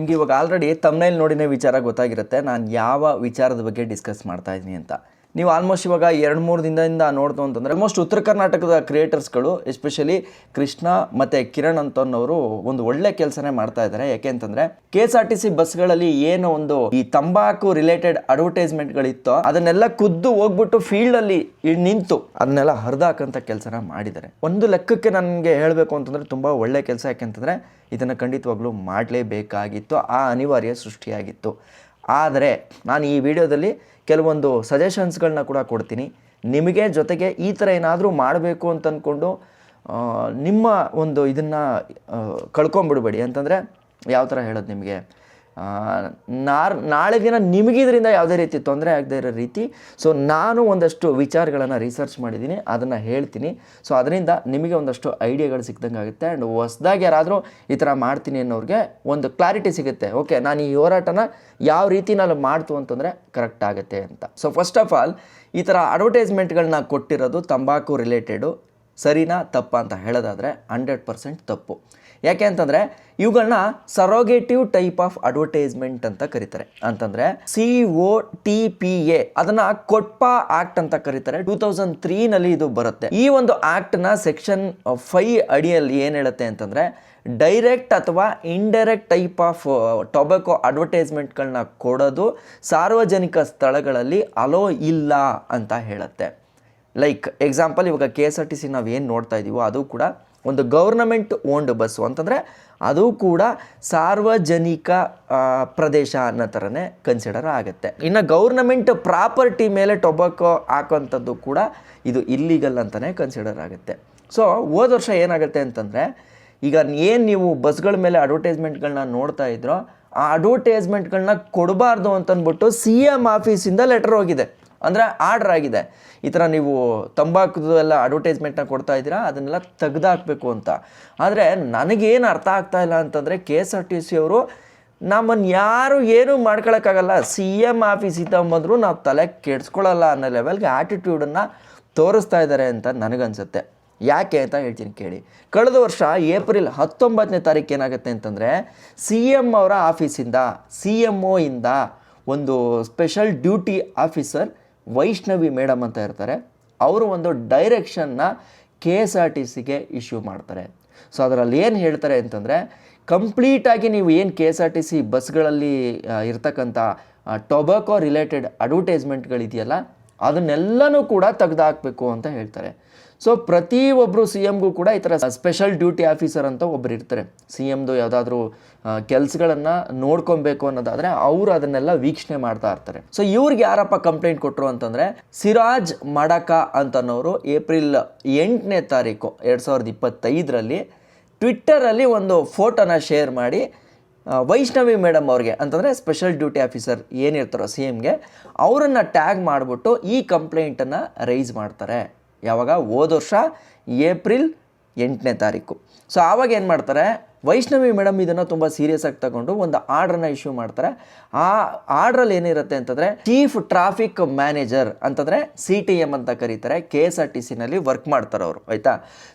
ನಿಮಗೆ ಇವಾಗ ಆಲ್ರೆಡಿ ತಮ್ನೈಲ್ ನೋಡಿನೇ ವಿಚಾರ ಗೊತ್ತಾಗಿರುತ್ತೆ ನಾನು ಯಾವ ವಿಚಾರದ ಬಗ್ಗೆ ಡಿಸ್ಕಸ್ ಮಾಡ್ತಾ ಇದ್ದೀನಿ ಅಂತ. ನೀವು ಆಲ್ಮೋಸ್ಟ್ ಇವಾಗ 2-3 ದಿನದಿಂದ ನೋಡ್ತು ಅಂತಂದರೆ ಆಲ್ಮೋಸ್ಟ್ ಉತ್ತರ ಕರ್ನಾಟಕದ ಕ್ರಿಯೇಟರ್ಸ್ಗಳು ಎಸ್ಪೆಷಲಿ ಕೃಷ್ಣ ಮತ್ತು ಕಿರಣ್ ಅಂತನವರು ಒಂದು ಒಳ್ಳೆ ಕೆಲಸನೇ ಮಾಡ್ತಾ ಇದ್ದಾರೆ. ಯಾಕೆ ಅಂತಂದರೆ KSRTC ಬಸ್ಗಳಲ್ಲಿ ಏನು ಒಂದು ಈ ತಂಬಾಕು ರಿಲೇಟೆಡ್ ಅಡ್ವರ್ಟೈಸ್ಮೆಂಟ್ಗಳಿತ್ತೋ ಅದನ್ನೆಲ್ಲ ಖುದ್ದು ಹೋಗ್ಬಿಟ್ಟು ಫೀಲ್ಡಲ್ಲಿ ನಿಂತು ಅದನ್ನೆಲ್ಲ ಹರಿದಾಕಂಥ ಕೆಲಸನ ಮಾಡಿದ್ದಾರೆ. ಒಂದು ಲೆಕ್ಕಕ್ಕೆ ನನಗೆ ಹೇಳಬೇಕು ಅಂತಂದರೆ ತುಂಬ ಒಳ್ಳೆ ಕೆಲಸ. ಯಾಕೆಂತಂದರೆ ಇದನ್ನು ಖಂಡಿತವಾಗ್ಲೂ ಮಾಡಲೇಬೇಕಾಗಿತ್ತು, ಆ ಅನಿವಾರ್ಯ ಸೃಷ್ಟಿಯಾಗಿತ್ತು. ಆದರೆ ನಾನು ಈ ವಿಡಿಯೋದಲ್ಲಿ ಕೆಲವೊಂದು ಸಜೆಷನ್ಸ್ಗಳನ್ನ ಕೂಡ ಕೊಡ್ತೀನಿ ನಿಮಗೆ. ಜೊತೆಗೆ ಈ ಥರ ಏನಾದರೂ ಮಾಡಬೇಕು ಅಂತ ಅಂದ್ಕೊಂಡು ನಿಮ್ಮ ಒಂದು ಇದನ್ನು ಕಳ್ಕೊಂಬಿಡ್ಬೇಡಿ. ಅಂತಂದರೆ ಯಾವ ಥರ ಹೇಳೋದು ನಿಮಗೆ, ನಾಳೆ ದಿನ ನಿಮಗಿದ್ರಿಂದ ಯಾವುದೇ ರೀತಿ ತೊಂದರೆ ಆಗದೇ ಇರೋ ರೀತಿ ನಾನು ಒಂದಷ್ಟು ವಿಚಾರಗಳನ್ನು ರಿಸರ್ಚ್ ಮಾಡಿದ್ದೀನಿ, ಅದನ್ನು ಹೇಳ್ತೀನಿ. ಅದರಿಂದ ನಿಮಗೆ ಒಂದಷ್ಟು ಐಡಿಯಾಗಳು ಸಿಕ್ದಂಗೆ ಆಗುತ್ತೆ. ಆ್ಯಂಡ್ ಹೊಸದಾಗಿ ಯಾರಾದರೂ ಈ ಥರ ಮಾಡ್ತೀನಿ ಅನ್ನೋರಿಗೆ ಒಂದು ಕ್ಲಾರಿಟಿ ಸಿಗುತ್ತೆ. ಓಕೆ, ನಾನು ಈ ಹೋರಾಟನ ಯಾವ ರೀತಿನಲ್ಲಿ ಮಾಡ್ತು ಅಂತಂದರೆ ಕರೆಕ್ಟ್ ಆಗುತ್ತೆ ಅಂತ. ಫಸ್ಟ್ ಆಫ್ ಆಲ್ ಈ ಥರ ಅಡ್ವರ್ಟೈಸ್ಮೆಂಟ್ಗಳನ್ನ ಕೊಟ್ಟಿರೋದು ತಂಬಾಕು ರಿಲೇಟೆಡು ಸರಿನಾ ತಪ್ಪಾ ಅಂತ ಹೇಳೋದಾದರೆ 100% ತಪ್ಪು. ಯಾಕೆ ಅಂತಂದರೆ ಇವುಗಳನ್ನ ಸರೋಗೇಟಿವ್ ಟೈಪ್ ಆಫ್ ಅಡ್ವರ್ಟೈಸ್ಮೆಂಟ್ ಅಂತ ಕರೀತಾರೆ. ಅಂತಂದರೆ COTPA ಅದನ್ನು ಕೊಟ್ಪಾ ಆ್ಯಕ್ಟ್ ಅಂತ ಕರೀತಾರೆ. 2003ನಲ್ಲಿ ಇದು ಬರುತ್ತೆ. ಈ ಒಂದು ಆ್ಯಕ್ಟ್ನ ಸೆಕ್ಷನ್ 5 ಅಡಿಯಲ್ಲಿ ಏನು ಹೇಳುತ್ತೆ ಅಂತಂದರೆ ಡೈರೆಕ್ಟ್ ಅಥವಾ ಇಂಡೈರೆಕ್ಟ್ ಟೈಪ್ ಆಫ್ ಟೊಬ್ಯಾಕೋ ಅಡ್ವರ್ಟೈಸ್ಮೆಂಟ್ಗಳನ್ನ ಕೊಡೋದು ಸಾರ್ವಜನಿಕ ಸ್ಥಳಗಳಲ್ಲಿ ಅಲೋ ಇಲ್ಲ ಅಂತ ಹೇಳುತ್ತೆ. ಲೈಕ್ ಎಕ್ಸಾಂಪಲ್, ಇವಾಗ KSRTC ನಾವು ಏನು ನೋಡ್ತಾ ಇದ್ದೀವೋ ಅದು ಕೂಡ ಒಂದು ಗೌರ್ನಮೆಂಟ್ ಓನ್ಡ್ ಬಸ್ಸು ಅಂತಂದರೆ ಅದು ಕೂಡ ಸಾರ್ವಜನಿಕ ಪ್ರದೇಶ ಅನ್ನೋ ಥರನೇ ಕನ್ಸಿಡರ್ ಆಗುತ್ತೆ. ಇನ್ನು ಗೌರ್ನಮೆಂಟ್ ಪ್ರಾಪರ್ಟಿ ಮೇಲೆ ಟೊಬ್ಯಾಕೋ ಹಾಕೋಂಥದ್ದು ಕೂಡ ಇದು ಇಲ್ಲೀಗಲ್ ಅಂತಲೇ ಕನ್ಸಿಡರ್ ಆಗುತ್ತೆ. ಹೋದ ವರ್ಷ ಏನಾಗುತ್ತೆ ಅಂತಂದರೆ ಈಗ ಏನು ನೀವು ಬಸ್ಗಳ ಮೇಲೆ ಅಡ್ವರ್ಟೈಸ್ಮೆಂಟ್ಗಳನ್ನ ನೋಡ್ತಾ ಇದ್ರೋ ಆ ಅಡ್ವರ್ಟೈಸ್ಮೆಂಟ್ಗಳನ್ನ ಕೊಡಬಾರ್ದು ಅಂತಂದ್ಬಿಟ್ಟು CM ಆಫೀಸಿಂದ ಲೆಟರ್ ಹೋಗಿದೆ, ಅಂದರೆ ಆರ್ಡ್ರ್ ಆಗಿದೆ. ಈ ಥರ ನೀವು ತಂಬಾಕುದು ಎಲ್ಲ ಅಡ್ವರ್ಟೈಸ್ಮೆಂಟ್ನ ಕೊಡ್ತಾ ಇದ್ದೀರಾ, ಅದನ್ನೆಲ್ಲ ತೆಗೆದಾಕಬೇಕು ಅಂತ. ಆದರೆ ನನಗೇನು ಅರ್ಥ ಆಗ್ತಾ ಇಲ್ಲ ಅಂತಂದರೆ KSRTC ಅವರು ನಮ್ಮನ್ನು ಯಾರು ಏನೂ ಮಾಡ್ಕೊಳಕ್ಕಾಗಲ್ಲ, CM ಆಫೀಸಿಂದ ಬಂದರೂ ನಾವು ತಲೆ ಕೆಡಿಸ್ಕೊಳ್ಳಲ್ಲ ಅನ್ನೋ ಲೆವೆಲ್ಗೆ ಆ್ಯಟಿಟ್ಯೂಡನ್ನು ತೋರಿಸ್ತಾ ಇದ್ದಾರೆ ಅಂತ ನನಗನ್ಸುತ್ತೆ. ಯಾಕೆ ಅಂತ ಹೇಳ್ತೀನಿ ಕೇಳಿ. ಕಳೆದ ವರ್ಷ ಏಪ್ರಿಲ್ 19ನೇ ತಾರೀಕು ಏನಾಗುತ್ತೆ ಅಂತಂದರೆ CM ಅವರ ಆಫೀಸಿಂದ CMO ಇಂದ ಒಂದು special duty officer Vaishnavi madam ಅಂತ ಇರ್ತಾರೆ, ಅವರು ಒಂದು ಡೈರೆಕ್ಷನ್ನ KSRTCಗೆ ಇಶ್ಯೂ ಮಾಡ್ತಾರೆ. ಅದರಲ್ಲಿ ಏನು ಹೇಳ್ತಾರೆ ಅಂತಂದರೆ ಕಂಪ್ಲೀಟಾಗಿ ನೀವು ಏನು KSRTC ಬಸ್ಗಳಲ್ಲಿ ಇರ್ತಕ್ಕಂಥ ಟೊಬ್ಯಾಕೋ ರಿಲೇಟೆಡ್ ಅಡ್ವರ್ಟೈಸ್ಮೆಂಟ್ಗಳಿದೆಯಲ್ಲ ಅದನ್ನೆಲ್ಲನೂ ಕೂಡ ತೆಗೆದುಹಾಕಬೇಕು ಅಂತ ಹೇಳ್ತಾರೆ. ಪ್ರತಿಯೊಬ್ಬರು CMಗೂ ಕೂಡ ಈ ಥರ ಸ್ಪೆಷಲ್ ಡ್ಯೂಟಿ ಆಫೀಸರ್ ಅಂತ ಒಬ್ಬರು ಇರ್ತಾರೆ. CMದು ಯಾವುದಾದ್ರೂ ಕೆಲಸಗಳನ್ನು ನೋಡ್ಕೊಬೇಕು ಅನ್ನೋದಾದರೆ ಅವರು ಅದನ್ನೆಲ್ಲ ವೀಕ್ಷಣೆ ಮಾಡ್ತಾ ಇರ್ತಾರೆ. ಇವ್ರಿಗೆ ಯಾರಪ್ಪ ಕಂಪ್ಲೇಂಟ್ ಕೊಟ್ಟರು ಅಂತಂದರೆ ಸಿರಾಜ್ ಮಡಕ ಅಂತನವರು ಏಪ್ರಿಲ್ 8ನೇ ತಾರೀಕು 2025ರಲ್ಲಿ ಟ್ವಿಟ್ಟರಲ್ಲಿ ಒಂದು ಫೋಟೋನ ಶೇರ್ ಮಾಡಿ ವೈಷ್ಣವಿ ಮೇಡಮ್ ಅವ್ರಿಗೆ ಅಂತಂದರೆ ಸ್ಪೆಷಲ್ ಡ್ಯೂಟಿ ಆಫೀಸರ್ ಏನಿರ್ತಾರೋ CMಗೆ ಅವರನ್ನು ಟ್ಯಾಗ್ ಮಾಡಿಬಿಟ್ಟು ಈ ಕಂಪ್ಲೇಂಟನ್ನು ರೈಸ್ ಮಾಡ್ತಾರೆ. ಯಾವಾಗ? ಹೋದ ವರ್ಷ ಏಪ್ರಿಲ್ 8ನೇ ತಾರೀಕು. ಆವಾಗ ಏನು ಮಾಡ್ತಾರೆ, ವೈಷ್ಣವಿ ಮೇಡಮ್ ಇದನ್ನು ತುಂಬ ಸೀರಿಯಸ್ ಆಗಿ ತಗೊಂಡು ಒಂದು ಆರ್ಡ್ರನ್ನ ಇಶ್ಯೂ ಮಾಡ್ತಾರೆ. ಆ ಆರ್ಡ್ರಲ್ಲಿ ಏನಿರುತ್ತೆ ಅಂತಂದರೆ ಚೀಫ್ ಟ್ರಾಫಿಕ್ ಮ್ಯಾನೇಜರ್ ಅಂತಂದರೆ CTM ಅಂತ ಕರೀತಾರೆ, KSRTCನಲ್ಲಿ ವರ್ಕ್ ಮಾಡ್ತಾರೆ ಅವರು, ಆಯಿತಾ.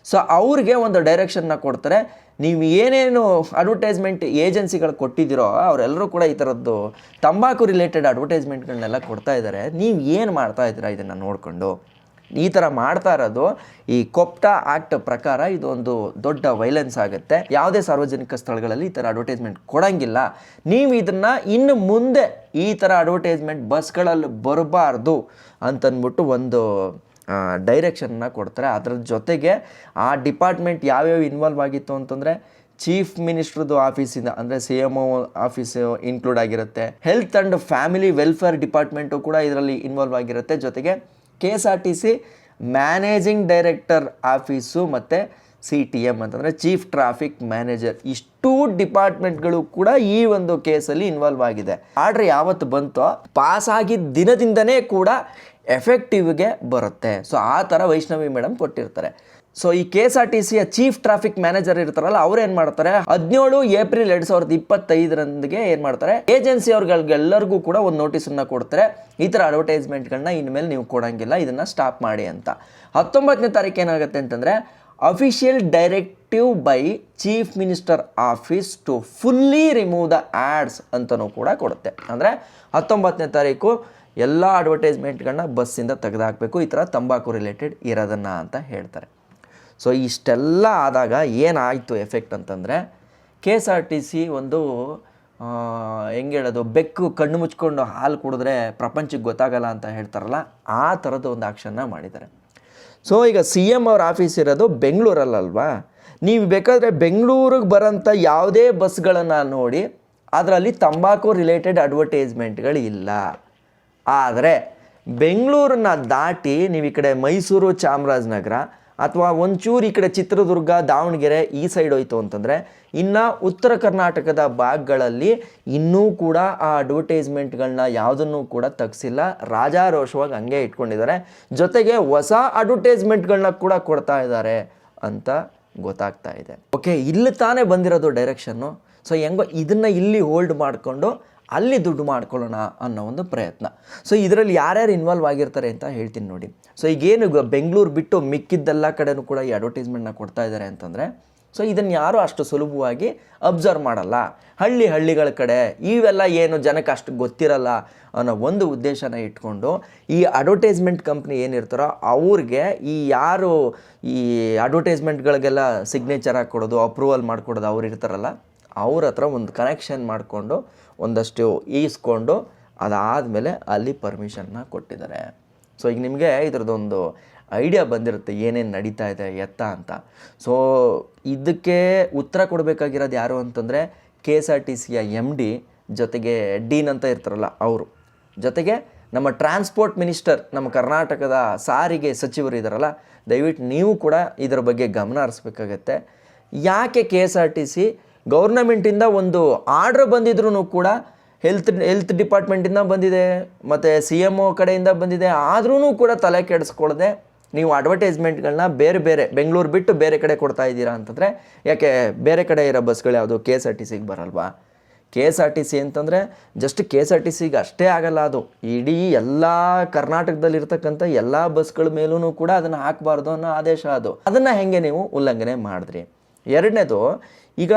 ಅವ್ರಿಗೆ ಒಂದು ಡೈರೆಕ್ಷನ್ನ ಕೊಡ್ತಾರೆ. ನೀವು ಏನೇನು ಅಡ್ವರ್ಟೈಸ್ಮೆಂಟ್ ಏಜೆನ್ಸಿಗಳು ಕೊಟ್ಟಿದ್ದೀರೋ ಅವರೆಲ್ಲರೂ ಕೂಡ ಈ ಥರದ್ದು ತಂಬಾಕು ರಿಲೇಟೆಡ್ ಅಡ್ವರ್ಟೈಸ್ಮೆಂಟ್ಗಳನ್ನೆಲ್ಲ ಕೊಡ್ತಾ ಇದ್ದಾರೆ. ನೀವು ಏನು ಮಾಡ್ತಾ ಇದ್ದೀರಾ ಇದನ್ನು ನೋಡಿಕೊಂಡು? ಈ ಥರ ಮಾಡ್ತಾ ಇರೋದು ಈ ಕೊಪ್ಟಾ ಆ್ಯಕ್ಟ್ ಪ್ರಕಾರ ಇದೊಂದು ದೊಡ್ಡ ವೈಲೆನ್ಸ್ ಆಗುತ್ತೆ. ಯಾವುದೇ ಸಾರ್ವಜನಿಕ ಸ್ಥಳಗಳಲ್ಲಿ ಈ ಥರ ಅಡ್ವರ್ಟೈಸ್ಮೆಂಟ್ ಕೊಡೋಂಗಿಲ್ಲ. ನೀವು ಇದನ್ನು ಇನ್ನು ಮುಂದೆ ಈ ಥರ ಅಡ್ವರ್ಟೈಸ್ಮೆಂಟ್ ಬಸ್ಗಳಲ್ಲಿ ಬರಬಾರ್ದು ಅಂತಂದ್ಬಿಟ್ಟು ಒಂದು ಡೈರೆಕ್ಷನ್ನ ಕೊಡ್ತಾರೆ. ಅದರ ಜೊತೆಗೆ ಆ ಡಿಪಾರ್ಟ್ಮೆಂಟ್ ಯಾವ್ಯಾವ ಇನ್ವಾಲ್ವ್ ಆಗಿತ್ತು ಅಂತಂದರೆ ಚೀಫ್ ಮಿನಿಸ್ಟ್ರದ್ದು ಆಫೀಸಿಂದ ಅಂದರೆ CMO ಆಫೀಸು ಇನ್ಕ್ಲೂಡ್ ಆಗಿರುತ್ತೆ, health and family welfare department ಕೂಡ ಇದರಲ್ಲಿ ಇನ್ವಾಲ್ವ್ ಆಗಿರುತ್ತೆ. ಜೊತೆಗೆ KSRTC ಮ್ಯಾನೇಜಿಂಗ್ ಡೈರೆಕ್ಟರ್ ಆಫೀಸು ಮತ್ತು CTM ಅಂತಂದರೆ ಚೀಫ್ ಟ್ರಾಫಿಕ್ ಮ್ಯಾನೇಜರ್, ಇಷ್ಟೂ ಡಿಪಾರ್ಟ್ಮೆಂಟ್ಗಳು ಕೂಡ ಈ ಒಂದು ಕೇಸಲ್ಲಿ ಇನ್ವಾಲ್ವ್ ಆಗಿದೆ. ಆರ್ಡ್ರ್ ಯಾವತ್ತು ಬಂತೋ ಪಾಸ್ ಆಗಿದ್ದ ದಿನದಿಂದನೇ ಕೂಡ ಎಫೆಕ್ಟಿವ್ಗೆ ಬರುತ್ತೆ. ಆ ಥರ ವೈಷ್ಣವಿ ಮೇಡಮ್ ಕೊಟ್ಟಿರ್ತಾರೆ. ಈ KSRTCಯ ಚೀಫ್ ಟ್ರಾಫಿಕ್ ಮ್ಯಾನೇಜರ್ ಇರ್ತಾರಲ್ಲ ಅವ್ರು ಏನು ಮಾಡ್ತಾರೆ, 17 ಏಪ್ರಿಲ್ 2025ರಂದಿಗೆ ಏನು ಮಾಡ್ತಾರೆ, ಏಜೆನ್ಸಿ ಅವ್ರಿಗೆಲ್ಲರಿಗೂ ಕೂಡ ಒಂದು ನೋಟಿಸನ್ನು ಕೊಡ್ತಾರೆ. ಈ ಥರ ಅಡ್ವರ್ಟೈಸ್ಮೆಂಟ್ಗಳನ್ನ ಇನ್ಮೇಲೆ ನೀವು ಕೊಡೋಂಗಿಲ್ಲ, ಇದನ್ನು ಸ್ಟಾಪ್ ಮಾಡಿ ಅಂತ. 19ನೇ ತಾರೀಕು ಏನಾಗುತ್ತೆ ಅಂತಂದರೆ official directive by chief minister office to fully remove the ads ಅಂತಲೂ ಕೂಡ ಕೊಡುತ್ತೆ. ಅಂದರೆ 19ನೇ ತಾರೀಕು ಎಲ್ಲ ಅಡ್ವರ್ಟೈಸ್ಮೆಂಟ್ಗಳನ್ನ ಬಸ್ಸಿಂದ ತೆಗೆದುಹಾಕಬೇಕು, ಈ ಥರ ತಂಬಾಕು ರಿಲೇಟೆಡ್ ಇರೋದನ್ನು ಅಂತ ಹೇಳ್ತಾರೆ. ಸೊ ಇಷ್ಟೆಲ್ಲ ಆದಾಗ ಏನಾಯಿತು ಎಫೆಕ್ಟ್ ಅಂತಂದರೆ KSRTC ಒಂದು ಹೆಂಗೆ ಹೇಳೋದು, ಬೆಕ್ಕು ಕಣ್ಣು ಮುಚ್ಕೊಂಡು ಹಾಲು ಕುಡಿದ್ರೆ ಪ್ರಪಂಚಕ್ಕೆ ಗೊತ್ತಾಗಲ್ಲ ಅಂತ ಹೇಳ್ತಾರಲ್ಲ, ಆ ಥರದ ಒಂದು ಆ್ಯಕ್ಷನ್ನ ಮಾಡಿದ್ದಾರೆ. ಸೊ ಈಗ CM ಅವ್ರ ಆಫೀಸ್ ಇರೋದು ಬೆಂಗಳೂರಲ್ಲಲ್ವಾ, ನೀವು ಬೇಕಾದರೆ ಬೆಂಗಳೂರಿಗೆ ಬರೋಂಥ ಯಾವುದೇ ಬಸ್ಗಳನ್ನು ನೋಡಿ ಅದರಲ್ಲಿ ತಂಬಾಕು ರಿಲೇಟೆಡ್ ಅಡ್ವರ್ಟೈಸ್ಮೆಂಟ್ಗಳಿಲ್ಲ. ಆದರೆ ಬೆಂಗಳೂರನ್ನ ದಾಟಿ ನೀವು ಈ ಕಡೆ ಮೈಸೂರು, ಚಾಮರಾಜನಗರ ಅಥವಾ ಒಂಚೂರು ಈ ಕಡೆ ಚಿತ್ರದುರ್ಗ, ದಾವಣಗೆರೆ ಈ ಸೈಡ್ ಹೋಯ್ತು ಅಂತಂದರೆ ಇನ್ನು ಉತ್ತರ ಕರ್ನಾಟಕದ ಭಾಗಗಳಲ್ಲಿ ಇನ್ನೂ ಕೂಡ ಆ ಅಡ್ವರ್ಟೈಸ್ಮೆಂಟ್ಗಳನ್ನ ಯಾವುದನ್ನು ಕೂಡ ತೆಗ್ಸಿಲ್ಲ, ರಾಜಾರೋಷವಾಗಿ ಹಂಗೆ ಇಟ್ಕೊಂಡಿದ್ದಾರೆ. ಜೊತೆಗೆ ಹೊಸ ಅಡ್ವರ್ಟೈಸ್ಮೆಂಟ್ಗಳನ್ನ ಕೂಡ ಕೊಡ್ತಾ ಇದ್ದಾರೆ ಅಂತ ಗೊತ್ತಾಗ್ತಾ ಇದೆ. ಓಕೆ, ಇಲ್ಲಿ ತಾನೇ ಬಂದಿರೋದು ಡೈರೆಕ್ಷನ್ನು. ಸೊ ಹೆಂಗೋ ಇದನ್ನು ಇಲ್ಲಿ ಹೋಲ್ಡ್ ಮಾಡಿಕೊಂಡು ಅಲ್ಲಿ ದುಡ್ಡು ಮಾಡ್ಕೊಳ್ಳೋಣ ಅನ್ನೋ ಒಂದು ಪ್ರಯತ್ನ. ಸೊ ಇದರಲ್ಲಿ ಯಾರ್ಯಾರು ಇನ್ವಾಲ್ವ್ ಆಗಿರ್ತಾರೆ ಅಂತ ಹೇಳ್ತೀನಿ ನೋಡಿ. ಸೊ ಈಗೇನು ಬೆಂಗಳೂರು ಬಿಟ್ಟು ಮಿಕ್ಕಿದ್ದೆಲ್ಲ ಕಡೆನೂ ಕೂಡ ಈ ಅಡ್ವರ್ಟೈಸ್ಮೆಂಟ್ನ ಕೊಡ್ತಾ ಇದ್ದಾರೆ ಅಂತಂದರೆ, ಸೊ ಇದನ್ನು ಯಾರೂ ಅಷ್ಟು ಸುಲಭವಾಗಿ ಅಬ್ಸರ್ವ್ ಮಾಡಲ್ಲ. ಹಳ್ಳಿಗಳ ಕಡೆ ಇವೆಲ್ಲ ಏನು ಜನಕ್ಕೆ ಅಷ್ಟು ಗೊತ್ತಿರಲ್ಲ ಅನ್ನೋ ಒಂದು ಉದ್ದೇಶನ ಇಟ್ಕೊಂಡು ಈ ಅಡ್ವರ್ಟೈಸ್ಮೆಂಟ್ ಕಂಪ್ನಿ ಏನಿರ್ತಾರೋ ಅವ್ರಿಗೆ ಯಾರು ಈ ಅಡ್ವರ್ಟೈಸ್ಮೆಂಟ್ಗಳಿಗೆಲ್ಲ ಸಿಗ್ನೇಚರ್ ಹಾಕ್ಕೊಡೋದು, ಅಪ್ರೂವಲ್ ಮಾಡಿಕೊಡೋದು ಅವ್ರು ಇರ್ತಾರಲ್ಲ, ಅವ್ರ ಹತ್ರ ಒಂದು ಕನೆಕ್ಷನ್ ಮಾಡಿಕೊಂಡು ಒಂದಷ್ಟು ಈಸ್ಕೊಂಡು ಅದಾದಮೇಲೆ ಅಲ್ಲಿ ಪರ್ಮಿಷನ್ನ ಕೊಟ್ಟಿದ್ದಾರೆ. ಸೊ ಈಗ ನಿಮಗೆ ಇದ್ರದ್ದೊಂದು ಐಡಿಯಾ ಬಂದಿರುತ್ತೆ ಏನೇನು ನಡೀತಾ ಇದೆ ಎತ್ತ ಅಂತ. ಸೊ ಇದಕ್ಕೆ ಉತ್ತರ ಕೊಡಬೇಕಾಗಿರೋದು ಯಾರು ಅಂತಂದರೆ KSRTCಯ MD, ಜೊತೆಗೆ ಡೀನ್ ಅಂತ ಇರ್ತಾರಲ್ಲ ಅವರು, ಜೊತೆಗೆ ನಮ್ಮ ಟ್ರಾನ್ಸ್ಪೋರ್ಟ್ ಮಿನಿಸ್ಟರ್, ನಮ್ಮ ಕರ್ನಾಟಕದ ಸಾರಿಗೆ ಸಚಿವರು ಇದ್ದಾರಲ್ಲ, ದಯವಿಟ್ಟು ನೀವು ಕೂಡ ಇದರ ಬಗ್ಗೆ ಗಮನ ಹರಿಸ್ಬೇಕಾಗತ್ತೆ. ಯಾಕೆ KSRTC ಗೌರ್ನಮೆಂಟಿಂದ ಒಂದು ಆರ್ಡ್ರ್ ಬಂದಿದ್ರೂ ಕೂಡ ಹೆಲ್ತ್ ಡಿಪಾರ್ಟ್ಮೆಂಟಿಂದ ಬಂದಿದೆ ಮತ್ತು CMO ಕಡೆಯಿಂದ ಬಂದಿದೆ, ಆದ್ರೂ ಕೂಡ ತಲೆ ಕೆಡಿಸ್ಕೊಳ್ಳದೆ ನೀವು ಅಡ್ವರ್ಟೈಸ್ಮೆಂಟ್ಗಳನ್ನ ಬೇರೆ ಬೆಂಗಳೂರು ಬಿಟ್ಟು ಬೇರೆ ಕಡೆ ಕೊಡ್ತಾ ಇದ್ದೀರಾ ಅಂತಂದರೆ, ಯಾಕೆ ಬೇರೆ ಕಡೆ ಇರೋ ಬಸ್ಗಳು ಯಾವುದು KSRTCಗೆ ಬರಲ್ವಾ? KSRTC ಅಂತಂದರೆ ಜಸ್ಟ್ KSRTCಗೆ ಅಷ್ಟೇ ಆಗಲ್ಲ, ಅದು ಇಡೀ ಎಲ್ಲ ಕರ್ನಾಟಕದಲ್ಲಿರ್ತಕ್ಕಂಥ ಎಲ್ಲ ಬಸ್ಗಳ ಮೇಲೂ ಕೂಡ ಅದನ್ನು ಹಾಕಬಾರ್ದು ಅನ್ನೋ ಆದೇಶ ಅದು. ಅದನ್ನು ಹೆಂಗೆ ನೀವು ಉಲ್ಲಂಘನೆ ಮಾಡಿದ್ರಿ? ಎರಡನೇದು, ಈಗ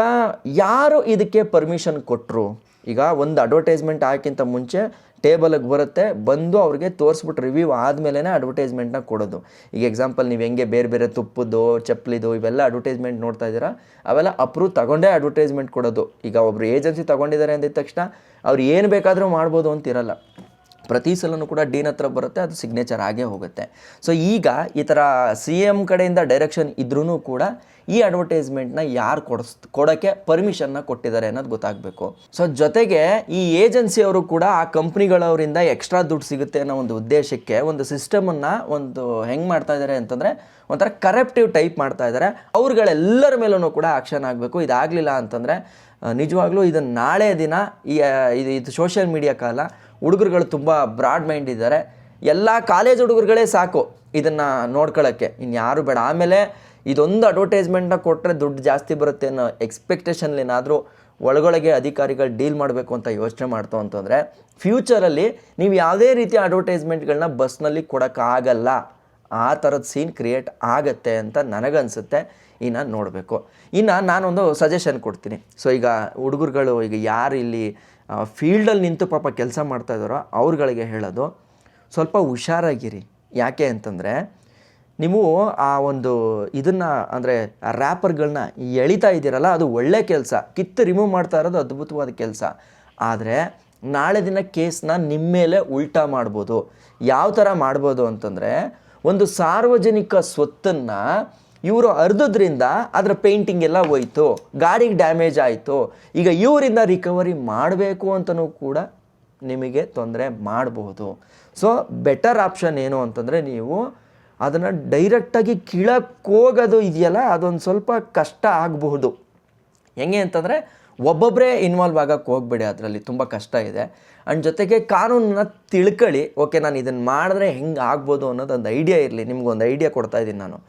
ಯಾರು ಇದಕ್ಕೆ ಪರ್ಮಿಷನ್ ಕೊಟ್ಟರು? ಈಗ ಒಂದು ಅಡ್ವರ್ಟೈಸ್ಮೆಂಟ್ ಹಾಕಿಂತ ಮುಂಚೆ ಟೇಬಲಿಗೆ ಬರುತ್ತೆ, ಬಂದು ಅವ್ರಿಗೆ ತೋರಿಸ್ಬಿಟ್ಟು ರಿವ್ಯೂ ಆದಮೇಲೆ ಅಡ್ವರ್ಟೈಸ್ಮೆಂಟ್ನ ಕೊಡೋದು. ಈಗ ಎಕ್ಸಾಂಪಲ್ ನೀವು ಹೆಂಗೆ ಬೇರೆ ತುಪ್ಪದ್ದು, ಚಪ್ಪಲಿದು ಇವೆಲ್ಲ ಅಡ್ವರ್ಟೈಸ್ಮೆಂಟ್ ನೋಡ್ತಾ ಇದ್ದೀರಾ, ಅವೆಲ್ಲ ಅಪ್ರೂವ್ ತಗೊಂಡೇ ಅಡ್ವರ್ಟೈಸ್ಮೆಂಟ್ ಕೊಡೋದು. ಈಗ ಒಬ್ಬರು ಏಜೆನ್ಸಿ ತೊಗೊಂಡಿದ್ದಾರೆ ಅಂದಿದ ತಕ್ಷಣ ಅವ್ರು ಏನು ಬೇಕಾದರೂ ಮಾಡ್ಬೋದು ಅಂತಿರಲ್ಲ. ಪ್ರತಿ ಸಲನೂ ಕೂಡ ಡೀನ್ ಹತ್ರ ಬರುತ್ತೆ, ಅದು ಸಿಗ್ನೇಚರ್ ಆಗೇ ಹೋಗುತ್ತೆ. ಸೊ ಈಗ ಈ ಥರ CM ಕಡೆಯಿಂದ ಡೈರೆಕ್ಷನ್ ಇದ್ರೂ ಕೂಡ ಈ ಅಡ್ವರ್ಟೈಸ್ಮೆಂಟ್ನ ಯಾರು ಕೊಡೋಕ್ಕೆ ಪರ್ಮಿಷನ್ನ ಕೊಟ್ಟಿದ್ದಾರೆ ಅನ್ನೋದು ಗೊತ್ತಾಗಬೇಕು. ಸೊ ಜೊತೆಗೆ ಈ ಏಜೆನ್ಸಿಯವರು ಕೂಡ ಆ ಕಂಪ್ನಿಗಳವರಿಂದ ಎಕ್ಸ್ಟ್ರಾ ದುಡ್ಡು ಸಿಗುತ್ತೆ ಅನ್ನೋ ಒಂದು ಉದ್ದೇಶಕ್ಕೆ ಒಂದು ಸಿಸ್ಟಮನ್ನು ಹೆಂಗೆ ಮಾಡ್ತಾ ಇದ್ದಾರೆ ಅಂತಂದರೆ, ಒಂಥರ ಕರಪ್ಟಿವ್ ಟೈಪ್ ಮಾಡ್ತಾ ಇದ್ದಾರೆ. ಅವ್ರುಗಳೆಲ್ಲರ ಮೇಲೂ ಕೂಡ ಆಕ್ಷನ್ ಆಗಬೇಕು. ಇದಾಗಲಿಲ್ಲ ಅಂತಂದರೆ ನಿಜವಾಗ್ಲೂ ಇದನ್ನು ನಾಳೆ ದಿನ ಇದು ಸೋಷಿಯಲ್ ಮೀಡಿಯಾ ಕಾಲ, ಹುಡುಗರುಗಳು ತುಂಬ ಬ್ರಾಡ್ ಮೈಂಡ್ ಇದ್ದಾರೆ, ಎಲ್ಲ ಕಾಲೇಜ್ ಹುಡುಗರುಗಳೇ ಸಾಕು ಇದನ್ನು ನೋಡ್ಕೊಳ್ಳೋಕ್ಕೆ, ಇನ್ಯಾರು ಬೇಡ. ಆಮೇಲೆ ಇದೊಂದು ಅಡ್ವರ್ಟೈಸ್ಮೆಂಟ್ನ ಕೊಟ್ಟರೆ ದುಡ್ಡು ಜಾಸ್ತಿ ಬರುತ್ತೆ ಅನ್ನೋ ಎಕ್ಸ್ಪೆಕ್ಟೇಷನ್ಲೇನಾದರೂ ಒಳಗೊಳಗೆ ಅಧಿಕಾರಿಗಳು ಡೀಲ್ ಮಾಡಬೇಕು ಅಂತ ಯೋಚನೆ ಮಾಡ್ತು ಅಂತಂದರೆ, ಫ್ಯೂಚರಲ್ಲಿ ನೀವು ಯಾವುದೇ ರೀತಿಯ ಅಡ್ವರ್ಟೈಸ್ಮೆಂಟ್ಗಳನ್ನ ಬಸ್ನಲ್ಲಿ ಕೊಡೋಕ್ಕಾಗಲ್ಲ. ಆ ಥರದ ಸೀನ್ ಕ್ರಿಯೇಟ್ ಆಗುತ್ತೆ ಅಂತ ನನಗನ್ಸುತ್ತೆ. ಇನ್ನು ನೋಡಬೇಕು. ಇನ್ನು ನಾನೊಂದು ಸಜೆಷನ್ ಕೊಡ್ತೀನಿ. ಸೊ ಈಗ ಹುಡುಗರುಗಳು, ಈಗ ಯಾರು ಇಲ್ಲಿ ಫೀಲ್ಡಲ್ಲಿ ನಿಂತು ಪಾಪ ಕೆಲಸ ಮಾಡ್ತಾಯಿದ್ದಾರೋ ಅವ್ರುಗಳಿಗೆ ಹೇಳೋದು, ಸ್ವಲ್ಪ ಹುಷಾರಾಗಿರಿ. ಯಾಕೆ ಅಂತಂದರೆ, ನೀವು ಆ ಒಂದು ಇದನ್ನು ಅಂದರೆ ರ್ಯಾಪರ್ಗಳನ್ನ ಎಳಿತಾ ಇದ್ದೀರಲ್ಲ, ಅದು ಒಳ್ಳೆ ಕೆಲಸ, ಕಿತ್ತು ರಿಮೂವ್ ಮಾಡ್ತಾ ಇರೋದು ಅದ್ಭುತವಾದ ಕೆಲಸ. ಆದರೆ ನಾಳೆ ದಿನ ಕೇಸ್ನ ನಿಮ್ಮ ಮೇಲೆ ಉಲ್ಟಾ ಮಾಡ್ಬೋದು. ಯಾವ ಥರ ಮಾಡ್ಬೋದು ಅಂತಂದರೆ, ಒಂದು ಸಾರ್ವಜನಿಕ ಸ್ವತ್ತನ್ನು ಇವರು ಅರ್ಧದ್ರಿಂದ ಅದರ ಪೇಂಟಿಂಗ್ ಎಲ್ಲ ಹೋಯ್ತು, ಗಾಡಿಗೆ ಡ್ಯಾಮೇಜ್ ಆಯಿತು, ಈಗ ಇವರಿಂದ ರಿಕವರಿ ಮಾಡಬೇಕು ಅಂತಲೂ ಕೂಡ ನಿಮಗೆ ತೊಂದರೆ ಮಾಡಬಹುದು. ಸೊ ಬೆಟರ್ ಆಪ್ಷನ್ ಏನು ಅಂತಂದರೆ, ನೀವು ಅದನ್ನು ಡೈರೆಕ್ಟಾಗಿ ಕೀಳಕ್ಕೆ ಹೋಗೋದು ಇದೆಯಲ್ಲ, ಅದೊಂದು ಸ್ವಲ್ಪ ಕಷ್ಟ ಆಗಬಹುದು. ಹೆಂಗೆ ಅಂತಂದರೆ, ಒಬ್ಬೊಬ್ಬರೇ ಇನ್ವಾಲ್ವ್ ಆಗೋಕ್ಕೆ ಹೋಗಬೇಡಿ, ಅದರಲ್ಲಿ ತುಂಬ ಕಷ್ಟ ಇದೆ. ಆ್ಯಂಡ್ ಜೊತೆಗೆ ಕಾನೂನನ್ನ ತಿಳ್ಕೊಳ್ಳಿ. ಓಕೆ, ನಾನು ಇದನ್ನು ಮಾಡಿದ್ರೆ ಹೆಂಗೆ ಆಗ್ಬೋದು ಅನ್ನೋದೊಂದು ಐಡಿಯಾ ಇರಲಿ. ನಿಮ್ಗೊಂದು ಐಡಿಯಾ ಕೊಡ್ತಾಯಿದ್ದೀನಿ ನಾನು.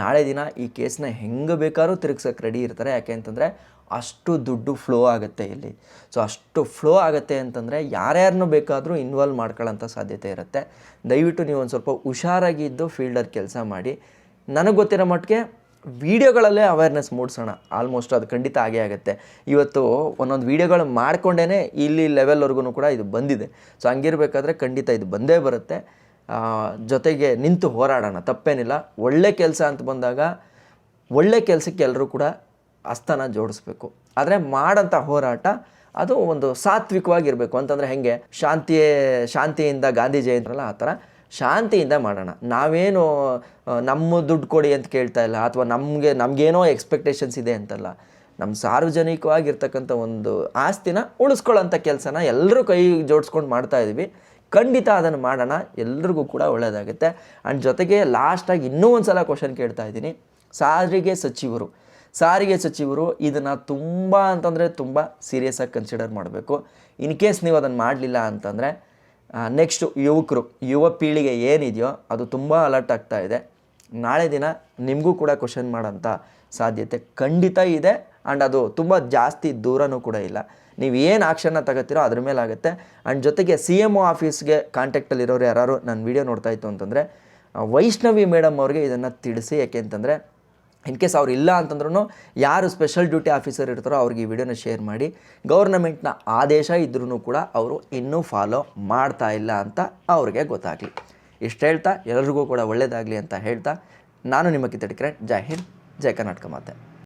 ನಾಳೆ ದಿನ ಈ ಕೇಸ್ನ ಹೆಂಗೆ ಬೇಕಾದ್ರೂ ತಿರುಗ್ಸೋಕ್ಕೆ ರೆಡಿ ಇರ್ತಾರೆ. ಯಾಕೆ ಅಂತಂದರೆ ಅಷ್ಟು ದುಡ್ಡು ಫ್ಲೋ ಆಗುತ್ತೆ ಇಲ್ಲಿ. ಸೊ ಅಷ್ಟು ಫ್ಲೋ ಆಗುತ್ತೆ ಅಂತಂದರೆ ಯಾರ್ಯಾರನ್ನೂ ಬೇಕಾದರೂ ಇನ್ವಾಲ್ವ್ ಮಾಡ್ಕೊಳ್ಳೋಂಥ ಸಾಧ್ಯತೆ ಇರುತ್ತೆ. ದಯವಿಟ್ಟು ನೀವು ಒಂದು ಸ್ವಲ್ಪ ಹುಷಾರಾಗಿ ಇದ್ದು ಫೀಲ್ಡಲ್ಲಿ ಕೆಲಸ ಮಾಡಿ. ನನಗೆ ಗೊತ್ತಿರೋ ಮಟ್ಟಿಗೆ ವೀಡಿಯೋಗಳಲ್ಲೇ ಅವೇರ್ನೆಸ್ ಮೂಡಿಸೋಣ. ಆಲ್ಮೋಸ್ಟ್ ಅದು ಖಂಡಿತ ಆಗೇ ಆಗುತ್ತೆ. ಇವತ್ತು ಒಂದೊಂದು ವೀಡಿಯೋಗಳು ಮಾಡ್ಕೊಂಡೇ ಇಲ್ಲಿ ಲೆವೆಲ್ವರೆಗೂ ಕೂಡ ಇದು ಬಂದಿದೆ. ಸೊ ಹಂಗಿರ್ಬೇಕಾದ್ರೆ ಖಂಡಿತ ಇದು ಬಂದೇ ಬರುತ್ತೆ. ಜೊತೆಗೆ ನಿಂತು ಹೋರಾಡೋಣ, ತಪ್ಪೇನಿಲ್ಲ. ಒಳ್ಳೆ ಕೆಲಸ ಅಂತ ಬಂದಾಗ ಒಳ್ಳೆ ಕೆಲಸಕ್ಕೆ ಎಲ್ಲರೂ ಕೂಡ ಹಸ್ತನ ಜೋಡಿಸ್ಬೇಕು. ಆದರೆ ಮಾಡೋಂಥ ಹೋರಾಟ ಅದು ಒಂದು ಸಾತ್ವಿಕವಾಗಿರಬೇಕು. ಅಂತಂದರೆ ಹೇಗೆ, ಶಾಂತಿಯಿಂದ ಗಾಂಧಿ ಜಯಂತಿರಲ್ಲ ಆ ಥರ ಶಾಂತಿಯಿಂದ ಮಾಡೋಣ. ನಾವೇನು ನಮ್ಮ ದುಡ್ಡು ಕೊಡಿ ಅಂತ ಕೇಳ್ತಾ ಇಲ್ಲ, ಅಥವಾ ನಮಗೇನೋ ಎಕ್ಸ್ಪೆಕ್ಟೇಷನ್ಸ್ ಇದೆ ಅಂತಲ್ಲ. ನಮ್ಮ ಸಾರ್ವಜನಿಕವಾಗಿರ್ತಕ್ಕಂಥ ಒಂದು ಆಸ್ತಿನ ಉಳಿಸ್ಕೊಳ್ಳೋಂಥ ಕೆಲಸನ ಎಲ್ಲರೂ ಕೈ ಜೋಡಿಸ್ಕೊಂಡು ಮಾಡ್ತಾಯಿದ್ವಿ. ಖಂಡಿತ ಅದನ್ನು ಮಾಡೋಣ, ಎಲ್ರಿಗೂ ಕೂಡ ಒಳ್ಳೆಯದಾಗುತ್ತೆ. ಆ್ಯಂಡ್ ಜೊತೆಗೆ ಲಾಸ್ಟಾಗಿ ಇನ್ನೂ ಒಂದು ಸಲ ಕ್ವಶನ್ ಕೇಳ್ತಾ ಇದ್ದೀನಿ. ಸಾರಿಗೆ ಸಚಿವರು ಇದನ್ನು ತುಂಬ ಅಂತಂದರೆ ತುಂಬ ಸೀರಿಯಸ್ಸಾಗಿ ಕನ್ಸಿಡರ್ ಮಾಡಬೇಕು. ಇನ್ ಕೇಸ್ ನೀವು ಅದನ್ನು ಮಾಡಲಿಲ್ಲ ಅಂತಂದರೆ ನೆಕ್ಸ್ಟು ಯುವ ಪೀಳಿಗೆ ಏನಿದೆಯೋ ಅದು ತುಂಬ ಅಲರ್ಟ್ ಆಗ್ತಾ ಇದೆ. ನಾಳೆ ದಿನ ನಿಮಗೂ ಕೂಡ ಕ್ವಶನ್ ಮಾಡೋಂಥ ಸಾಧ್ಯತೆ ಖಂಡಿತ ಇದೆ. ಆ್ಯಂಡ್ ಅದು ತುಂಬ ಜಾಸ್ತಿ ದೂರನೂ ಕೂಡ ಇಲ್ಲ. ನೀವು ಏನು ಆಕ್ಷನ್ನ ತಗೋತೀರೋ ಅದ್ರ ಮೇಲೆ ಆಗುತ್ತೆ. ಆ್ಯಂಡ್ ಜೊತೆಗೆ CMO ಆಫೀಸ್ಗೆ ಕಾಂಟ್ಯಾಕ್ಟಲ್ಲಿರೋರು ಯಾರು ನನ್ನ ವೀಡಿಯೋ ನೋಡ್ತಾ ಇತ್ತು ಅಂತಂದರೆ ವೈಷ್ಣವಿ ಮೇಡಮ್ ಅವ್ರಿಗೆ ಇದನ್ನು ತಿಳಿಸಿ. ಯಾಕೆ ಅಂತಂದರೆ ಇನ್ ಕೇಸ್ ಅವ್ರು ಇಲ್ಲ ಅಂತಂದ್ರೂ ಯಾರು ಸ್ಪೆಷಲ್ ಡ್ಯೂಟಿ ಆಫೀಸರ್ ಇರ್ತಾರೋ ಅವ್ರಿಗೆ ಈ ವಿಡಿಯೋನ ಶೇರ್ ಮಾಡಿ. ಗೌರ್ನಮೆಂಟ್ನ ಆದೇಶ ಇದ್ರೂ ಕೂಡ ಅವರು ಇನ್ನೂ ಫಾಲೋ ಮಾಡ್ತಾ ಇಲ್ಲ ಅಂತ ಅವ್ರಿಗೆ ಗೊತ್ತಾಗಲಿ. ಇಷ್ಟು ಹೇಳ್ತಾ ಎಲ್ಲರಿಗೂ ಕೂಡ ಒಳ್ಳೆಯದಾಗಲಿ ಅಂತ ಹೇಳ್ತಾ ನಾನು ನಿಮ್ಮ ಕಿತ್ತಡಿ ಕಿರಣ್. ಜೈ ಹಿಂದ್, ಜೈ ಕರ್ನಾಟಕ ಮಾತೆ.